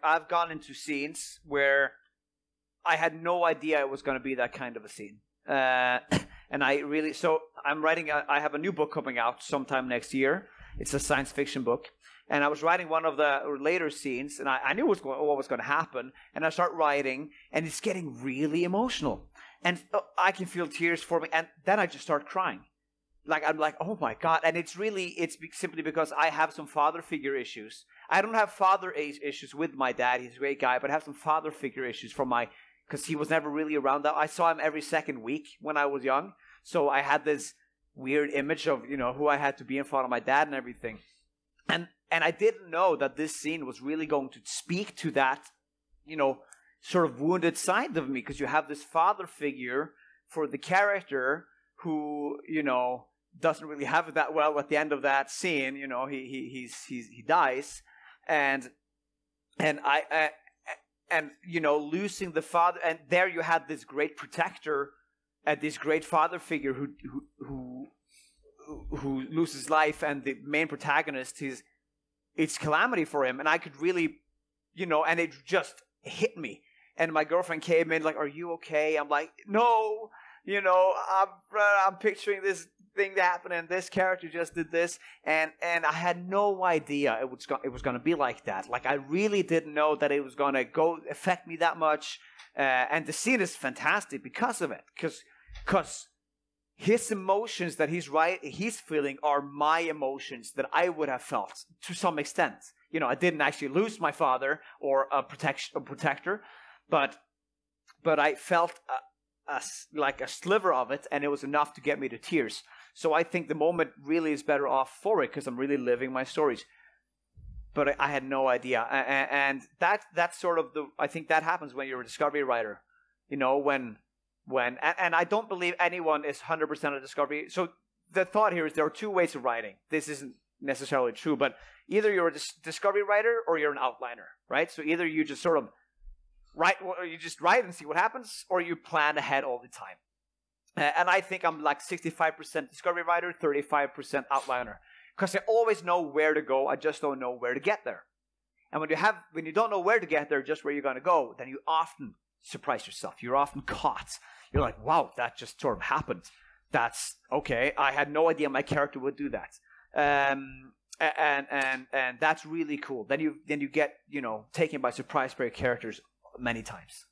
I've gone into scenes where I had no idea it was going to be that kind of a scene. And I have a new book coming out sometime next year. It's a science fiction book. And I was writing one of the later scenes, and I knew what was going to happen. And I start writing, and it's getting really emotional. And I can feel tears forming, and then I just start crying. Like, I'm like, oh my God. And it's simply because I have some father figure issues. I don't have father issues with my dad. He's a great guy, but I have some father figure issues because he was never really around that. I saw him every second week when I was young. So I had this weird image of, who I had to be in front of my dad and everything. And I didn't know that this scene was really going to speak to that, sort of wounded side of me, because you have this father figure for the character who, doesn't really have it that well at the end of that scene. He dies, and losing the father, and there you had this great protector and this great father figure who loses life, and the main protagonist it's calamity for him. And I could really, and it just hit me. And my girlfriend came in like, "Are you okay?" I'm like, "No, I'm picturing this thing that happened, and this character just did this," and I had no idea it was going to be like that. Like, I really didn't know that it was going to affect me that much. And the scene is fantastic because of it, because his emotions that he's feeling are my emotions that I would have felt to some extent. I didn't actually lose my father or a protector, but I felt like a sliver of it, and it was enough to get me to tears. So I think the moment really is better off for it, because I'm really living my stories. But I had no idea, and that's sort of I think that happens when you're a discovery writer. And I don't believe anyone is 100% a discovery. So the thought here is there are two ways of writing. This isn't necessarily true, but either you're a discovery writer or you're an outliner, right? So either you just sort of write and see what happens, or you plan ahead all the time. And I think I'm like 65% discovery writer, 35% outliner, because I always know where to go. I just don't know where to get there. And when you don't know where to get there, just where you're going to go, then you often surprise yourself. You're often caught. You're like, wow, that just sort of happened. That's okay. I had no idea my character would do that. And that's really cool. Then you get taken by surprise by your characters many times.